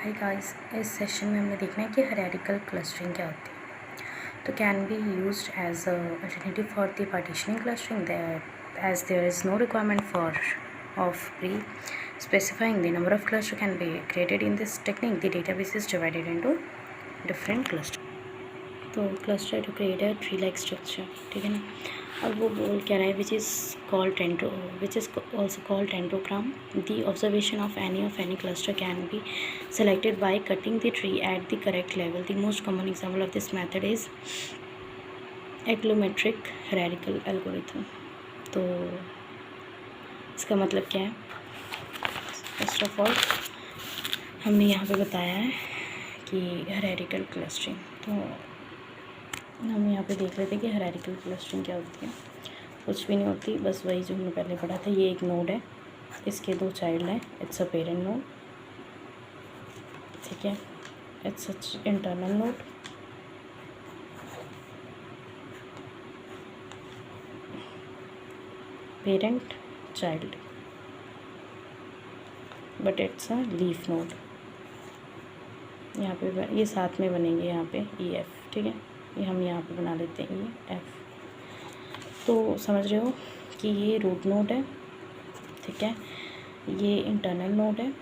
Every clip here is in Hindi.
हाय गाइस, इस सेशन में हमने देखना है कि हायरार्किकल क्लस्टरिंग क्या होती है। तो can be used as a alternative for the partitioning clustering that as there is no requirement for of pre-specifying the number of cluster can be created in this technique. The database is divided into different clusters. तो cluster to create a tree like structure, ठीक है ना। अब वो बोल क्या रहा है which is also called dendrogram. The observation of any cluster can be selected by cutting the tree at the correct level. The most common example of this method is agglomerative hierarchical algorithm. तो इसका मतलब क्या है? फर्स्ट ऑफ ऑल हमने यहाँ पे बताया है कि हायरार्किकल क्लस्टरिंग, तो हम यहाँ पे देख रहे थे कि हायरार्किकल क्लस्टरिंग क्या होती है। कुछ भी नहीं होती, बस वही जो हमने पहले पढ़ा था। ये एक नोड है, इसके दो चाइल्ड हैं, इट्स अ पेरेंट नोड, ठीक है। It's internal node, parent child, but it's a leaf node. यहाँ पे ये साथ में बनेंगे, यहाँ पे ई एफ, ठीक है। ये हम यहाँ पे बना लेते हैं ई एफ। तो समझ रहे हो कि ये रूट नोड है, ठीक है, ये इंटरनल नोड है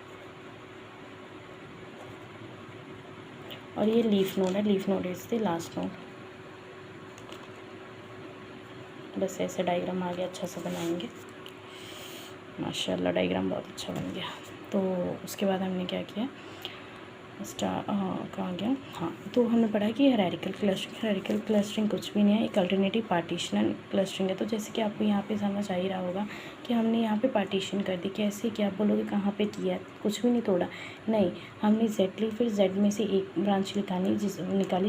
और ये लीफ नोड है। Leaf node is the last node. बस ऐसे डायग्राम आगे अच्छा सा बनाएंगे। माशाल्लाह डायग्राम बहुत अच्छा बन गया। तो उसके बाद हमने क्या किया, कहाँ गया, हाँ। तो हमने पढ़ा कि हायरार्किकल क्लस्टरिंग कुछ भी नहीं है, एक अल्टरनेटिव पार्टीशनल क्लस्टरिंग है। तो जैसे कि आपको यहाँ पे समझ आ ही रहा होगा कि हमने यहाँ पे पार्टीशन कर दी। कैसे? कि आप बोलोगे कहाँ पे किया, कुछ भी नहीं तोड़ा, नहीं, हमने जेड ली, फिर जेड में से एक ब्रांच निकाली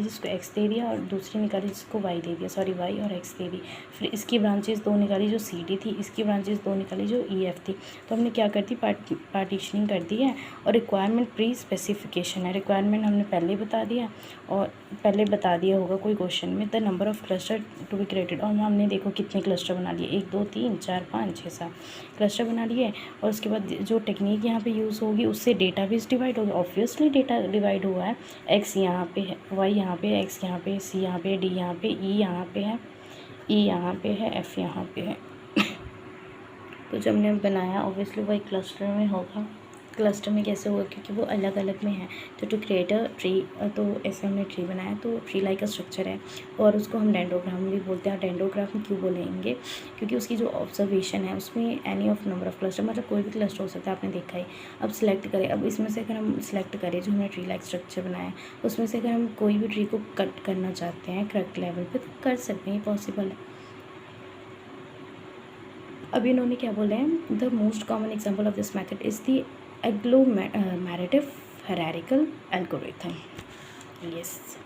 जिसको एक्स दे दिया, और दूसरी निकाली जिसको वाई दे दिया, सॉरी वाई और एक्स दे दी। फिर इसकी ब्रांचेस दो निकाली जो सी डी थी, इसकी ब्रांचेस दो निकाली जो ई एफ थी। तो हमने क्या कर दी, पार्टीशनिंग कर दी है। और रिक्वायरमेंट प्री स्पेसिफिकेशन है, रिक्वायरमेंट हमने पहले बता दिया, और पहले बता दिया होगा कोई क्वेश्चन में, the number of cluster to be created. और हमने देखो कितने क्लस्टर बना लिए, 1 2 3 4 5 6 7 क्लस्टर बना लिए। और उसके बाद जो टेक्निक यहाँ पे यूज़ होगी उससे डेटा बेस डिवाइड होगा। ऑब्वियसली डेटा डिवाइड हुआ है, एक्स यहाँ पे है, वाई यहाँ पे, एक्स यहाँ पे, सी यहाँ पे, डी यहाँ पे, ई यहाँ पे है, ई यहाँ पे है, एफ यहाँ पे है। तो जब हमने बनाया ऑब्वियसली वही क्लस्टर में होगा। क्लस्टर में कैसे होगा, क्योंकि वो अलग अलग में है। तो टू क्रिएट अ ट्री, तो ऐसे हमने ट्री बनाया, तो ट्री लाइक का स्ट्रक्चर है, और उसको हम डेंड्रोग्राम भी बोलते हैं। डेंड्रोग्राम क्यों बोलेंगे, क्योंकि उसकी जो ऑब्जर्वेशन है उसमें any of number of cluster, मतलब कोई भी क्लस्टर हो सकता है, आपने देखा ही। अब सिलेक्ट करें, अब इसमें से अगर हम सिलेक्ट करें जो हमने ट्री लाइक स्ट्रक्चर बनाया, उसमें से अगर हम कोई भी ट्री को कट करना चाहते हैं करेक्ट लेवल पर, तो कर सकते हैं, पॉसिबल है। अब इन्होंने क्या बोला है, the most common example of this method is the agglomerative hierarchical algorithm. Yes,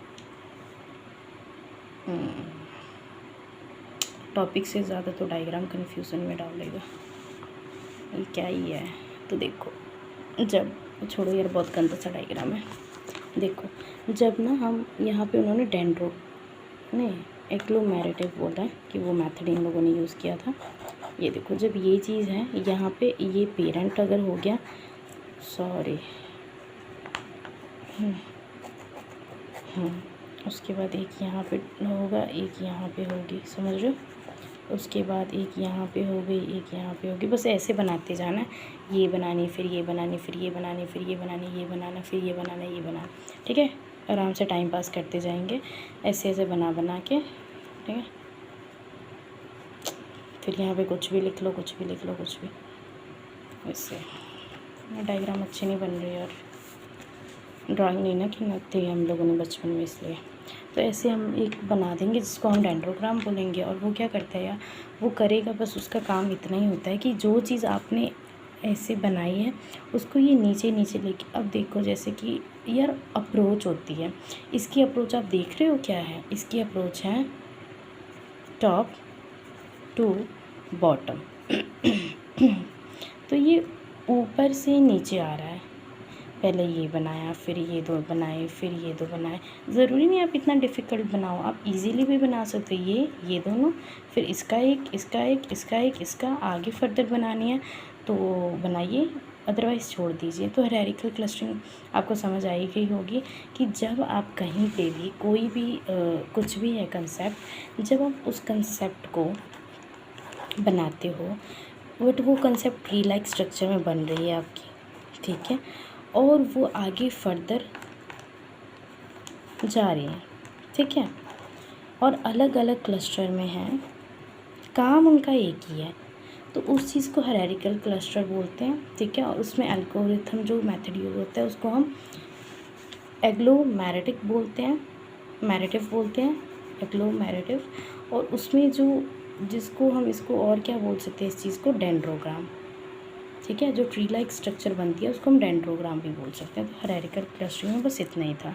topic से ज़्यादा तो डायग्राम कन्फ्यूज़न में डालेगा, ये क्या ही है। तो देखो, जब छोड़ो यार, बहुत गंदा सा डायग्राम है। देखो, जब ना हम यहाँ पे उन्होंने एग्लोमेरेटिव बोला है कि वो मेथड इन लोगों ने यूज़ किया था। ये देखो, जब ये चीज़ है यहाँ पे, ये पेरेंट अगर हो गया, सॉरी, उसके बाद एक यहाँ पे होगा, एक यहाँ पे होगी, समझ रहे हो। उसके बाद एक यहाँ पे हो गई, एक यहाँ पे होगी। बस ऐसे बनाते जाना, ये बनानी, फिर ये बनानी, फिर ये बनानी, फिर ये बनानी, ये बनाना, फिर ये बनाना, ये बनाना, ठीक है। आराम से टाइम पास करते जाएंगे ऐसे ऐसे बना के, ठीक है। फिर यहाँ पे कुछ भी लिख लो, कुछ भी लिख लो, कुछ भी। ऐसे डायग्राम अच्छी नहीं बन रही, और ड्राइंग नहीं ना कि न थे हम लोगों ने बचपन में, इसलिए। तो ऐसे हम एक बना देंगे जिसको हम डेंड्रोग्राम बोलेंगे। और वो क्या करता है यार, वो करेगा, बस उसका काम इतना ही होता है कि जो चीज़ आपने ऐसे बनाई है उसको ये नीचे नीचे लेके, अब देखो जैसे कि यार अप्रोच होती है, इसकी अप्रोच आप देख रहे हो क्या है, इसकी अप्रोच है टॉप टू बॉटम। तो ये ऊपर से नीचे आ रहा है, पहले ये बनाया, फिर ये दो बनाए, फिर ये दो बनाए। ज़रूरी नहीं आप इतना डिफ़िकल्ट बनाओ, आप इजीली भी बना सकते हो। ये दोनों, फिर इसका एक, इसका एक, इसका एक, इसका आगे फर्दर बनानी है तो बनाइए, अदरवाइज़ छोड़ दीजिए। तो हायरार्किकल क्लस्टरिंग आपको समझ आई गई होगी कि जब आप कहीं पे भी कोई भी कुछ भी है कंसेप्ट, जब आप उस कंसेप्ट को बनाते हो बट वो कंसेप्ट ट्री लाइक स्ट्रक्चर में बन रही है आपकी, ठीक है, और वो आगे फर्दर जा रही है, ठीक है, और अलग अलग क्लस्टर में है, काम उनका एक ही है, तो उस चीज़ को हायरार्किकल क्लस्टर बोलते हैं, ठीक है। और उसमें एल्गोरिथम जो मेथड यूज़ होता है उसको हम एग्लोमेरेटिक बोलते हैं, मैरेटिव बोलते हैं, एग्लोमेरेटिव। और उसमें जो जिसको हम इसको और क्या बोल सकते हैं, इस चीज़ को डेंड्रोग्राम, ठीक है, जो ट्री लाइक स्ट्रक्चर बनती है उसको हम डेंड्रोग्राम भी बोल सकते हैं। तो हायरार्किकल क्लस्टरिंग में बस इतना ही था।